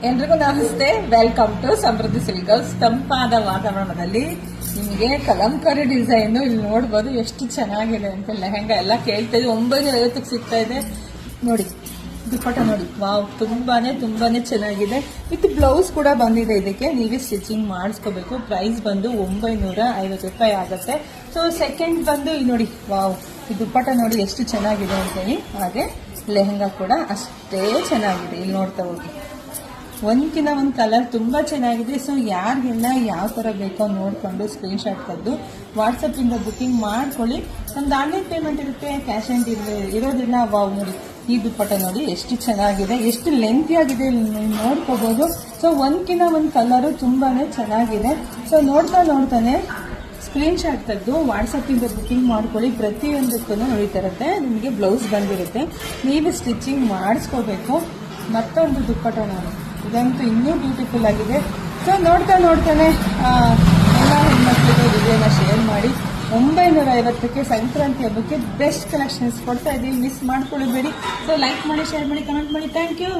ಎಲ್ರಿಗೂ ನಮಸ್ತೆ. Welcome to Samriddhi silk house. ತಂಪಾದ ವಾತಾವರಣದಲ್ಲಿ ನಿಮಗೆ ಕಲಂಕಾರಿ ಡಿಸೈನ್ ಇಲ್ಲಿ ನೋಡ್ಬೋದು ಎಷ್ಟು ಚೆನ್ನಾಗಿದೆ ಅಂತ. ಲೆಹಂಗಾ ಎಲ್ಲ ಕೇಳ್ತಾ ಇದೆ, 950 ಸಿಗ್ತಾ ಇದೆ. ನೋಡಿ ದುಪ್ಪಟ್ಟ ನೋಡಿ, ವಾವ್, ತುಂಬಾನೇ ಚೆನ್ನಾಗಿದೆ. ವಿತ್ ಬ್ಲೌಸ್ ಕೂಡ ಬಂದಿದೆ. ಇದಕ್ಕೆ ನೀವೇ ಸ್ಟಿಚಿಂಗ್ ಮಾಡಿಸ್ಕೋಬೇಕು. ಪ್ರೈಸ್ ಬಂದು 950 ರೂಪಾಯಿ ಆಗುತ್ತೆ. ಸೊ ಸೆಕೆಂಡ್ ಬಂದು ನೋಡಿ, ವಾವ್, ಈ ದುಪ್ಪಟ್ಟ ನೋಡಿ ಎಷ್ಟು ಚೆನ್ನಾಗಿದೆ ಅಂತೇಳಿ. ಹಾಗೆ ಲೆಹಂಗಾ ಕೂಡ ಅಷ್ಟೇ ಚೆನ್ನಾಗಿದೆ. ಇಲ್ಲಿ ನೋಡ್ತಾ ಹೋಗಿ, ಒಂದ್ಕಿಂತ ಒಂದು ಕಲರ್ ತುಂಬಾ ಚೆನ್ನಾಗಿದೆ. ಸೊ ಯಾರಿಗೆಲ್ಲ ಯಾವ ತರ ಬೇಕೋ ನೋಡ್ಕೊಂಡು ಸ್ಕ್ರೀನ್ ಶಾಟ್ ತೆಗೆದು ವಾಟ್ಸಪ್ ಇಂದ ಬುಕಿಂಗ್ ಮಾಡ್ಕೊಳ್ಳಿ. ನಮ್ದು ಆನ್ಲೈನ್ ಪೇಮೆಂಟ್ ಇರುತ್ತೆ, ಕ್ಯಾಶ್ ಆನ್ ಇರೋದಿಲ್ಲ. ವಾವ್, ನೋಡಿ ಈ ದುಪ್ಪಟ್ಟ ನೋಡಿ ಎಷ್ಟು ಚೆನ್ನಾಗಿದೆ, ಎಷ್ಟು ಲೆಂತಿ ಆಗಿದೆ ನೋಡ್ಕೋಬಹುದು. ಸೊ ಒಂದ್ಕಿಂತ ಒಂದು ಕಲರು ತುಂಬಾನೇ ಚೆನ್ನಾಗಿದೆ. ಸೊ ನೋಡ್ತಾನೆ ಸ್ಕ್ರೀನ್ ಶಾಟ್ ತೆಗೆದು ವಾಟ್ಸಪ್ ಇಂದ ಬುಕಿಂಗ್ ಮಾಡ್ಕೊಳ್ಳಿ. ಪ್ರತಿಯೊಂದಕ್ಕೂ ನಡೀತಿರುತ್ತೆ. ನಿಮಗೆ ಬ್ಲೌಸ್ ಬಂದಿರುತ್ತೆ, ನೀವು ಸ್ಟಿಚಿಂಗ್ ಮಾಡಿಸ್ಕೋಬೇಕು. ಮತ್ತೊಂದು ದುಪ್ಪಟ್ಟ ನೋಡಿ, ಇದಂತೂ ಇನ್ನೂ ಬ್ಯೂಟಿಫುಲ್ ಆಗಿದೆ. ಸೊ ನೋಡ್ತಾನೆ ಎಲ್ಲ ಹೆಣ್ಮಕ್ಳಿಗೆ ವಿಡಿಯೋನ ಶೇರ್ ಮಾಡಿ. 950ಕ್ಕೆ ಸಂಕ್ರಾಂತಿ ಹಬ್ಬಕ್ಕೆ ಬೆಸ್ಟ್ ಕಲೆಕ್ಷನ್ಸ್ ಕೊಡ್ತಾ ಇದ್ದೀವಿ. ಮಿಸ್ ಮಾಡ್ಕೊಳ್ಳಬೇಡಿ. ಸೊ ಲೈಕ್ ಮಾಡಿ, ಶೇರ್ ಮಾಡಿ, ಕಮೆಂಟ್ ಮಾಡಿ. Thank you.